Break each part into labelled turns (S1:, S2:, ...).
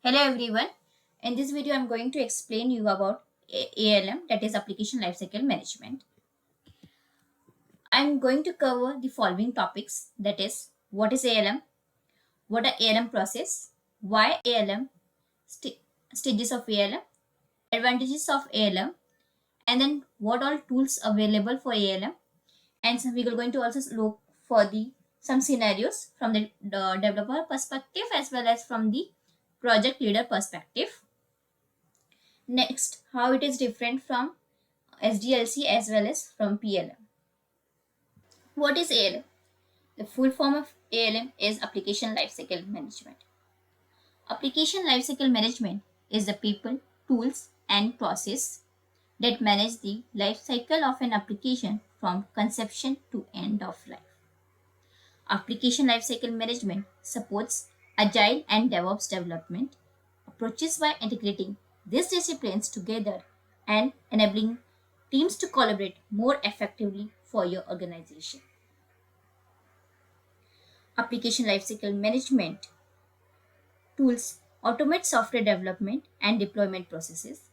S1: Hello everyone. In this video, I'm going to explain you about ALM, that is Application Lifecycle Management. I'm going to cover the following topics, that is what is ALM, what are ALM process, why ALM, stages of ALM, advantages of ALM, and then what all tools available for ALM. And so we are going to also look for the some scenarios from the developer perspective as well as from the project leader perspective. Next, how it is different from SDLC as well as from PLM. What is ALM? The full form of ALM is Application Lifecycle Management. Application Lifecycle Management is the people, tools, and process that manage the life cycle of an application from conception to end of life. Application Lifecycle Management supports agile and DevOps development approaches by integrating these disciplines together and enabling teams to collaborate more effectively for your organization. Application Lifecycle Management tools automate software development and deployment processes,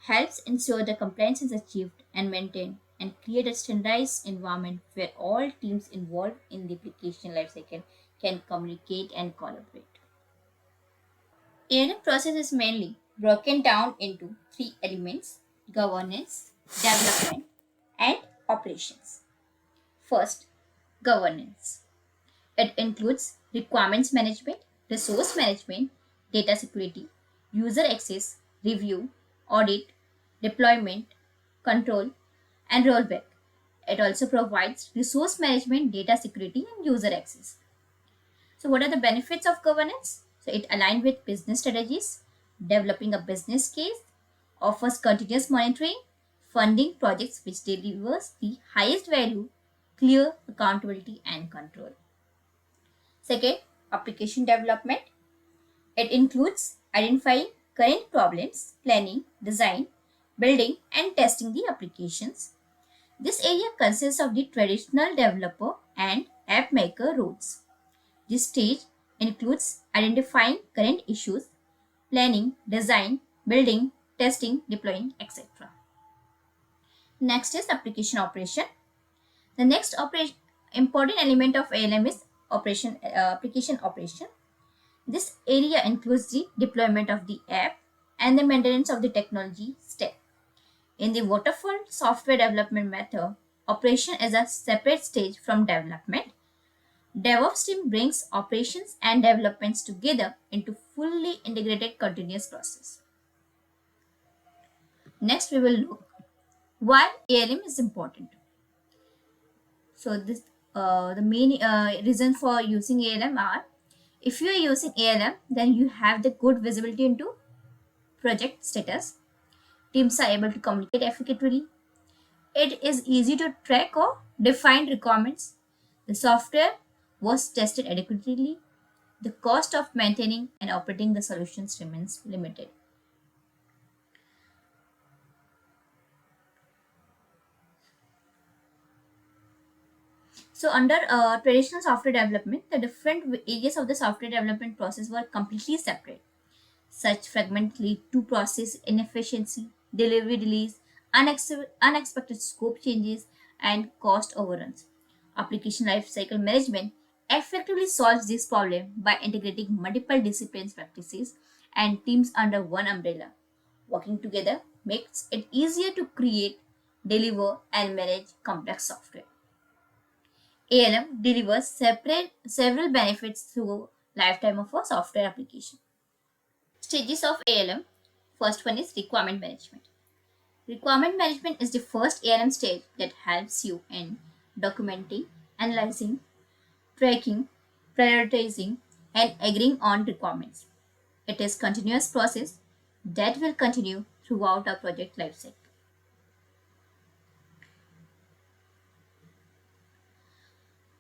S1: helps ensure the compliance is achieved and maintained, and create a standardized environment where all teams involved in the application lifecycle can communicate and collaborate. ALM process is mainly broken down into three elements: governance, development, and operations. First, governance. It includes requirements management, resource management, data security, user access, review, audit, deployment, control, and rollback. It also provides resource management, data security, and user access. So, what are the benefits of governance? So, it aligns with business strategies, developing a business case, offers continuous monitoring, funding projects which delivers the highest value, clear accountability and control. Second, application development. It includes identifying current problems, planning, design, building, and testing the applications. This area consists of the traditional developer and app maker roles. This stage includes identifying current issues, planning, design, building, testing, deploying, etc. Next is application operation. The next important element of ALM is application operation. This area includes the deployment of the app and the maintenance of the technology step. In the waterfall software development method, operation is a separate stage from development. DevOps team brings operations and developments together into fully integrated continuous process. Next, we will look why ALM is important. So, the main reason for using ALM are: if you are using ALM, then you have the good visibility into project status. Teams are able to communicate effectively. It is easy to track or define requirements. The software was tested adequately. The cost of maintaining and operating the solutions remains limited. So, under traditional software development, the different areas of the software development process were completely separate. Such fragments lead to process inefficiency, delivery delays, unexpected scope changes, and cost overruns. Application lifecycle management effectively solves this problem by integrating multiple disciplines practices and teams under one umbrella. Working together makes it easier to create, deliver, and manage complex software. ALM delivers several benefits through lifetime of a software application. Stages of ALM. First one is requirement management. Requirement management is the first ALM stage that helps you in documenting, analyzing, tracking, prioritizing, and agreeing on requirements. It is a continuous process that will continue throughout our project lifecycle.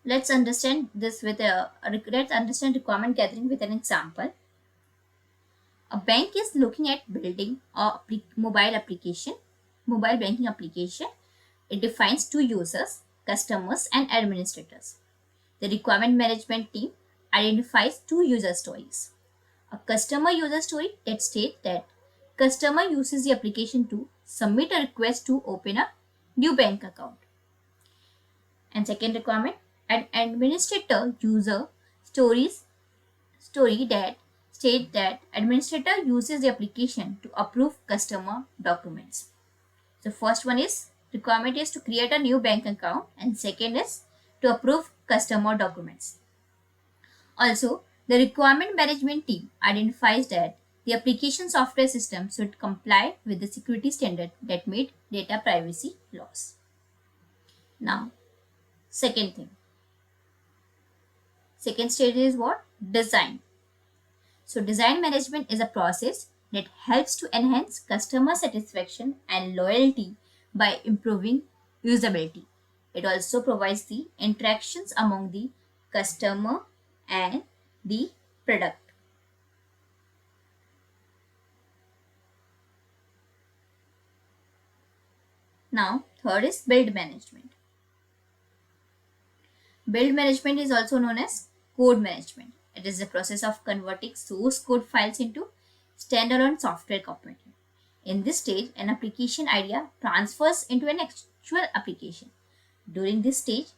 S1: Let's understand requirement gathering with an example. A bank is looking at building a mobile banking application. It defines two users, customers and administrators. The requirement management team identifies two user stories. A customer user story that states that customer uses the application to submit a request to open a new bank account. And second requirement, an administrator user stories story that state that administrator uses the application to approve customer documents. So first one is requirement is to create a new bank account, and second is to approve customer documents. Also, the requirement management team identifies that the application software system should comply with the security standard that meet data privacy laws. Now, second thing. Second stage is what? Design. So design management is a process that helps to enhance customer satisfaction and loyalty by improving usability. It also provides the interactions among the customer and the product. Now, third is build management. Build management is also known as code management. It is the process of converting source code files into standalone software component. In this stage, an application idea transfers into an actual application. During this stage,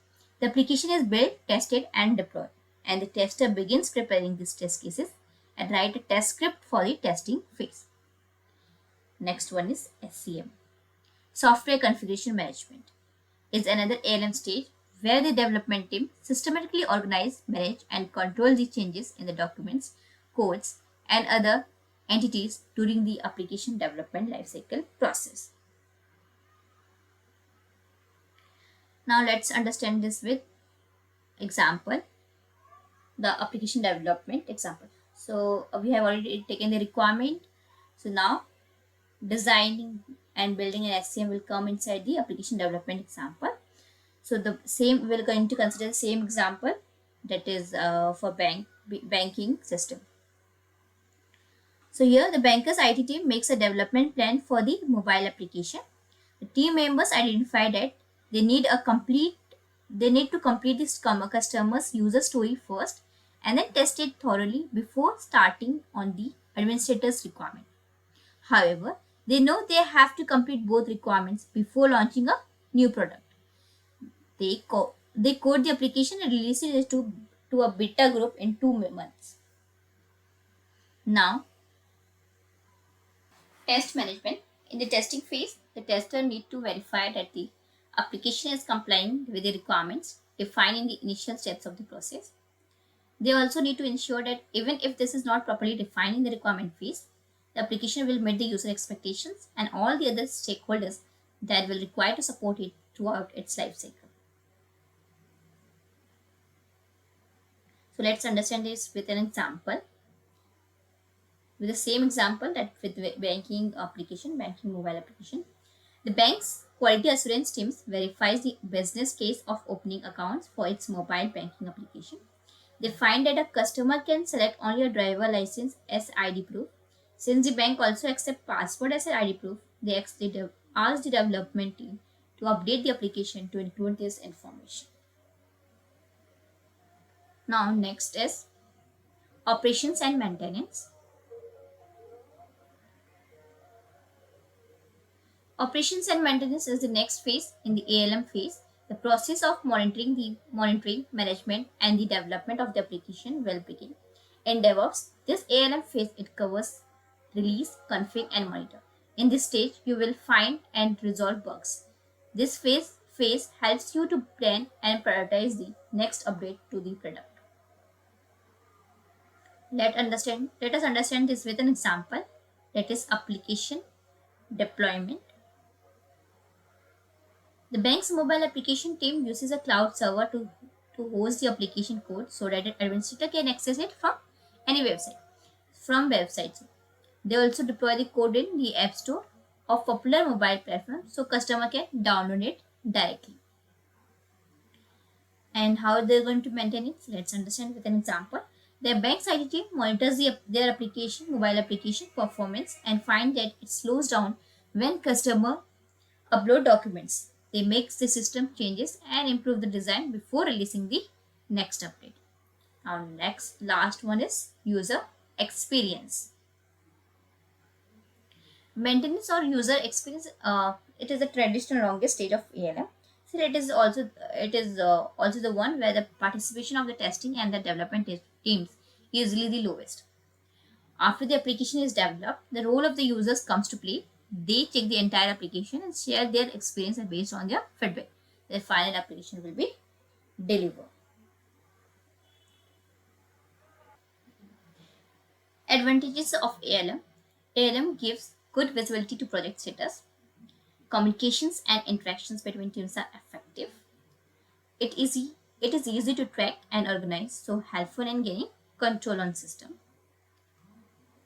S1: the application is built, tested, and deployed, and the tester begins preparing these test cases and write a test script for the testing phase. Next one is SCM, Software Configuration Management, is another ALM stage where the development team systematically organize, manage, and control the changes in the documents, codes, and other entities during the application development lifecycle process. Now let's understand this with example, the application development example. So we have already taken the requirement. So now designing and building an SCM will come inside the application development example. So the same, we're going to consider the same example, that is for banking system. So here the banker's IT team makes a development plan for the mobile application. The team members identify that they need a complete they need to complete this customer's user story first and then test it thoroughly before starting on the administrator's requirement. However, they know they have to complete both requirements before launching a new product. They code the application and release it to a beta group in 2 months. Now, test management. In the testing phase, the tester need to verify that the application is complying with the requirements defined in the initial steps of the process. They also need to ensure that even if this is not properly defined in the requirement phase, the application will meet the user expectations and all the other stakeholders that will require to support it throughout its life cycle. So let's understand this with an example. With the same example that with banking mobile application, the bank's quality assurance teams verifies the business case of opening accounts for its mobile banking application. They find that a customer can select only a driver license as ID proof. Since the bank also accepts passport as an ID proof, they ask the development team to update the application to include this information. Now, next is operations and maintenance. Operations and maintenance is the next phase in the ALM phase. The process of monitoring, management, and the development of the application will begin. In DevOps, this ALM phase it covers release, config, and monitor. In this stage, you will find and resolve bugs. This phase helps you to plan and prioritize the next update to the product. Let us understand this with an example, that is application deployment. The bank's mobile application team uses a cloud server to host the application code so that an administrator can access it from any website. From websites, they also deploy the code in the App Store of popular mobile platforms so customer can download it directly. And how they're going to maintain it, let's understand with an example. Their bank's IT team monitors their mobile application performance and find that it slows down when customer upload documents. They make the system changes and improve the design before releasing the next update. Now, last one is user experience. Maintenance or user experience, it is the traditional longest stage of ALM. So it is also the one where the participation of the testing and the development teams is usually the lowest. After the application is developed, the role of the users comes to play. They check the entire application and share their experience, and based on their feedback, their final application will be delivered. Advantages of ALM. ALM gives good visibility to project status. Communications and interactions between teams are effective. It is, it is easy to track and organize, so helpful in gaining control on system.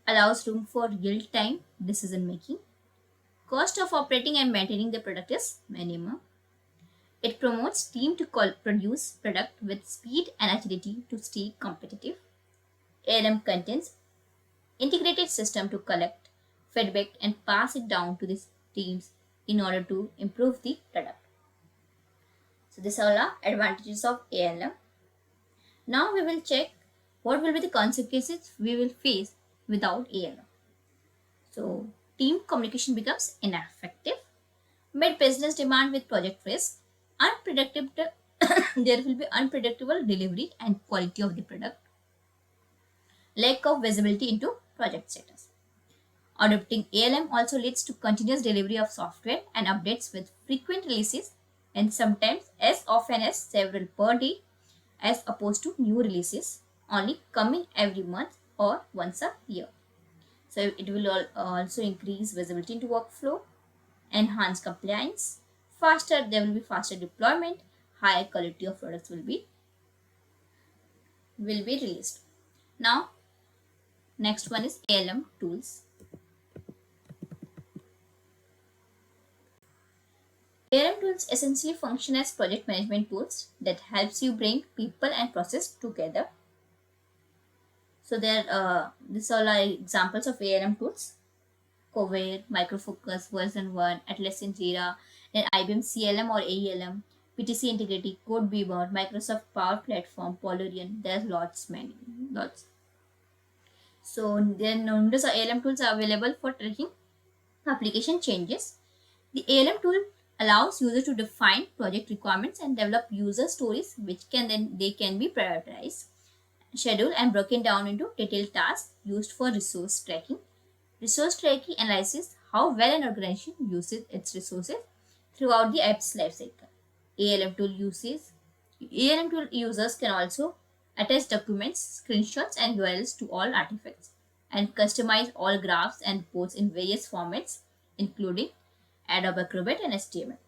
S1: Allows room for real-time decision making. Cost of operating and maintaining the product is minimum. It promotes team to produce product with speed and agility to stay competitive. ALM contains integrated system to collect feedback and pass it down to the teams in order to improve the product. So these are all advantages of ALM. Now we will check what will be the consequences we will face without ALM. So team communication becomes ineffective. Mid business demand with project risk. Unpredictable there will be unpredictable delivery and quality of the product. Lack of visibility into project status. Adopting ALM also leads to continuous delivery of software and updates with frequent releases, and sometimes as often as several per day, as opposed to new releases only coming every month or once a year. So it will also increase visibility into workflow, enhance compliance, there will be faster deployment, higher quality of products will be released. Now next one is ALM tools. ALM tools essentially function as project management tools that helps you bring people and process together. So these all are examples of ALM tools: Cover, Microfocus, Version 1, Atlassian Jira, and IBM CLM or ALM, PTC Integrity, Codebeamer, Microsoft Power Platform, Polarian. There's lots. So then numerous ALM tools are available for tracking application changes. The ALM tool allows users to define project requirements and develop user stories, which can be prioritized, scheduled, and broken down into detailed tasks used for resource tracking. Resource tracking analyzes how well an organization uses its resources throughout the app's lifecycle. ALM tool uses ALM tool users can also attach documents, screenshots, and URLs to all artifacts and customize all graphs and reports in various formats, including Adobe Acrobat and HTML.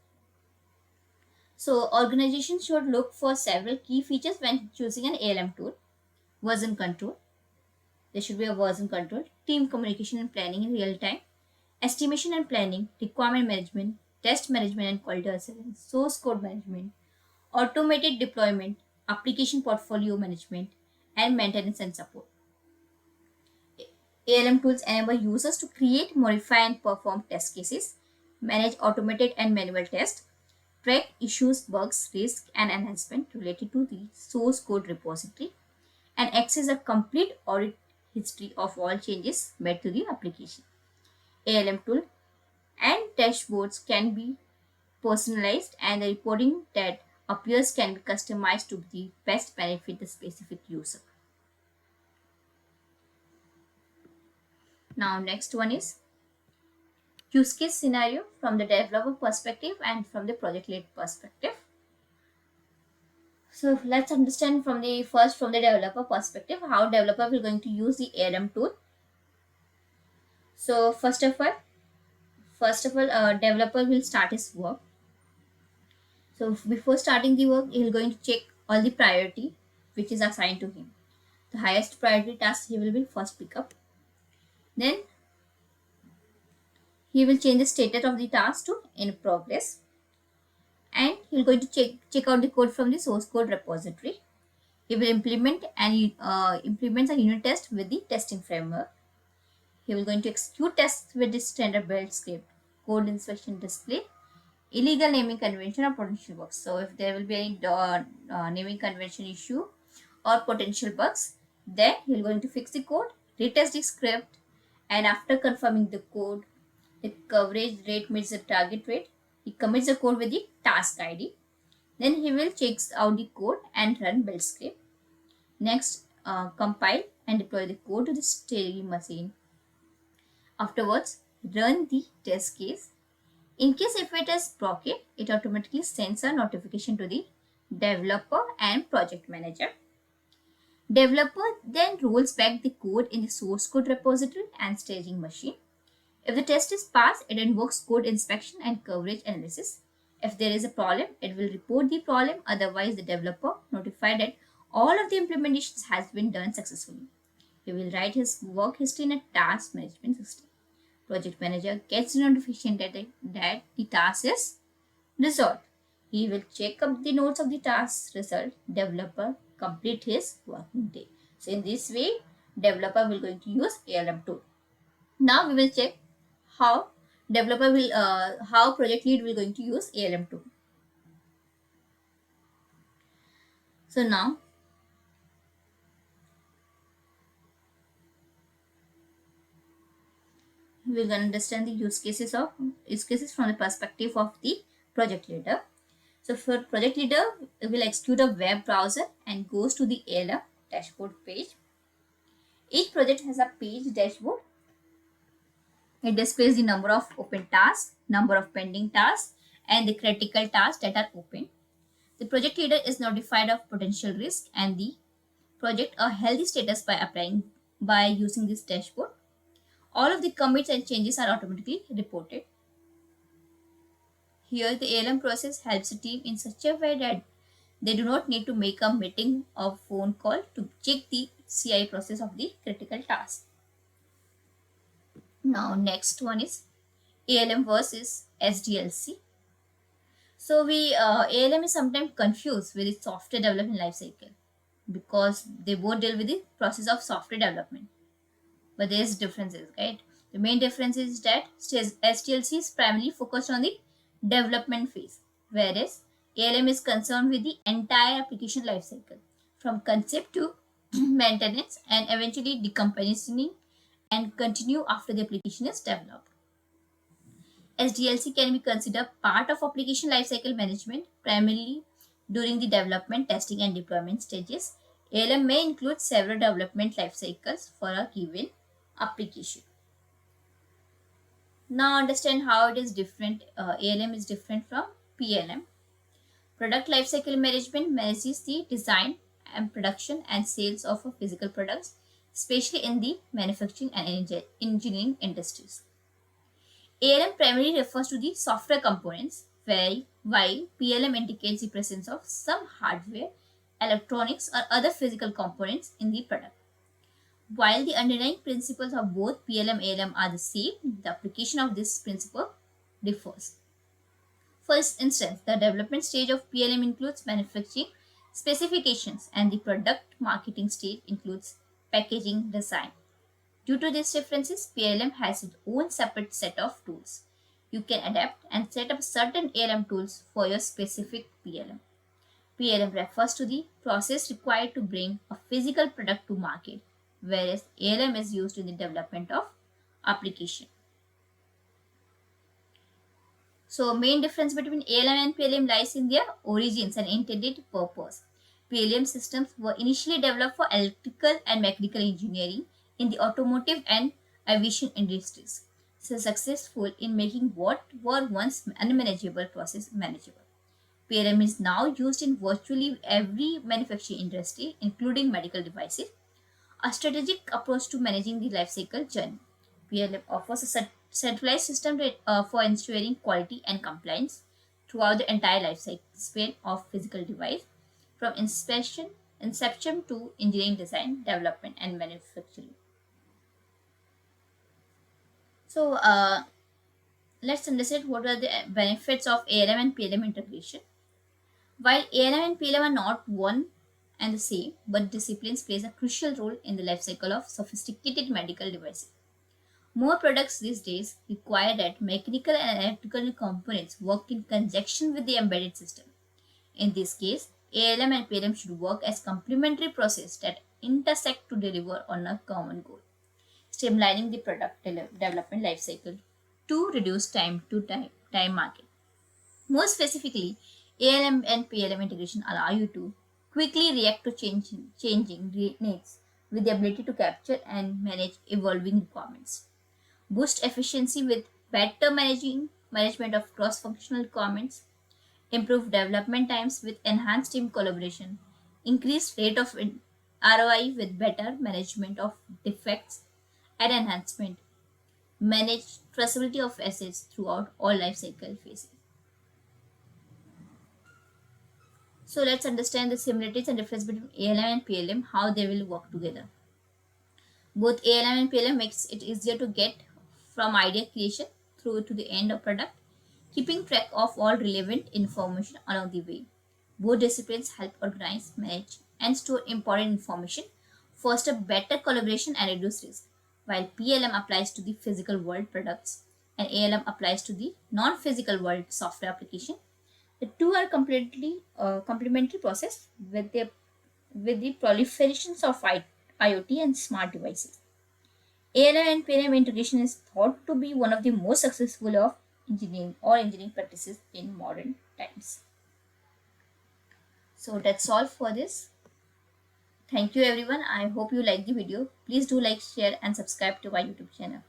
S1: So organizations should look for several key features when choosing an ALM tool. Version control. There should be a version control. Team communication and planning in real time. Estimation and planning. Requirement management. Test management and quality assurance. Source code management. Automated deployment. Application portfolio management. And maintenance and support. ALM tools enable users to create, modify, and perform test cases, manage automated and manual tests, track issues, bugs, risks, and enhancement related to the source code repository, and access a complete audit history of all changes made to the application. ALM tool and dashboards can be personalized, and the reporting that appears can be customized to the best benefit the specific user. Now, next one is use case scenario from the developer perspective and from the project lead perspective. So let's understand from the developer perspective how developer will going to use the ALM tool. So first of all, developer will start his work. So before starting the work, he will going to check all the priority which is assigned to him. The highest priority task he will be first pick up. Then he will change the status of the task to in progress, and he'll going to check out the code from the source code repository. He will implements a unit test with the testing framework. He will going to execute tests with the standard build script, code inspection display, illegal naming convention, or potential bugs. So if there will be any naming convention issue or potential bugs, then he'll going to fix the code retest the script, and after confirming the code, the coverage rate meets the target rate. He commits the code with the task ID. Then he will check out the code and run build script. Next, compile and deploy the code to the staging machine. Afterwards, run the test case. In case if it is broken, it automatically sends a notification to the developer and project manager. Developer then rolls back the code in the source code repository and staging machine. If the test is passed, it invokes code inspection and coverage analysis. If there is a problem, it will report the problem. Otherwise, the developer notified that all of the implementations has been done successfully. He will write his work history in a task management system. Project manager gets a notification that the task is resolved. He will check up the notes of the task result. Developer complete his working day. So in this way, developer will going to use ALM tool. Now we will check how how project lead will going to use ALM tool. So now we will understand the use cases from the perspective of the project leader. So for project leader, it will execute a web browser and goes to the ALM dashboard page. Each project has a page dashboard. It displays the number of open tasks, number of pending tasks, and the critical tasks that are open. The project leader is notified of potential risk and the project a healthy status by using this dashboard. All of the commits and changes are automatically reported. Here, the ALM process helps the team in such a way that they do not need to make a meeting or phone call to check the CI process of the critical task. Now, next one is ALM versus SDLC. So, ALM is sometimes confused with the software development lifecycle because they both deal with the process of software development. But there's differences, right? The main difference is that SDLC is primarily focused on the development phase, whereas ALM is concerned with the entire application lifecycle, from concept to maintenance and eventually decommissioning and continue after the application is developed. SDLC can be considered part of application lifecycle management, primarily during the development, testing, and deployment stages. ALM may include several development lifecycles for a given application. Now understand how it is different. ALM is different from PLM. Product lifecycle management manages the design and production and sales of physical products, especially in the manufacturing and engineering industries. ALM primarily refers to the software components, while PLM indicates the presence of some hardware, electronics, or other physical components in the product. While the underlying principles of both PLM and ALM are the same, the application of this principle differs. For instance, the development stage of PLM includes manufacturing specifications, and the product marketing stage includes packaging design. Due to these differences, PLM has its own separate set of tools. You can adapt and set up certain ALM tools for your specific PLM. PLM refers to the process required to bring a physical product to market, whereas ALM is used in the development of application. So, main difference between ALM and PLM lies in their origins and intended purpose. PLM systems were initially developed for electrical and mechanical engineering in the automotive and aviation industries, so successful in making what were once unmanageable process manageable. PLM is now used in virtually every manufacturing industry, including medical devices, a strategic approach to managing the life cycle journey. PLM offers a centralized system for ensuring quality and compliance throughout the entire life cycle span of physical device, from inception to engineering design, development, and manufacturing. So, let's understand what are the benefits of ALM and PLM integration. While ALM and PLM are not one and the same, but disciplines plays a crucial role in the life cycle of sophisticated medical devices. More products these days require that mechanical and electrical components work in conjunction with the embedded system. In this case, ALM and PLM should work as complementary processes that intersect to deliver on a common goal. streamlining the product development lifecycle to reduce time market. More specifically, ALM and PLM integration allow you to quickly react to changing needs with the ability to capture and manage evolving requirements. Boost efficiency with better management of cross-functional requirements, improve development times with enhanced team collaboration, increased rate of ROI with better management of defects and enhancement, manage traceability of assets throughout all life cycle phases. So let's understand the similarities and difference between ALM and PLM, how they will work together. Both ALM and PLM makes it easier to get from idea creation through to the end of product, keeping track of all relevant information along the way. Both disciplines help organize, manage, and store important information, foster better collaboration and reduce risk, while PLM applies to the physical world products and ALM applies to the non-physical world software application. The two are completely complementary process with the proliferations of IoT and smart devices. ALM and PLM integration is thought to be one of the most successful of engineering practices in modern times. So that's all for this. Thank you everyone. I hope you like the video. Please do like, share and subscribe to my YouTube channel.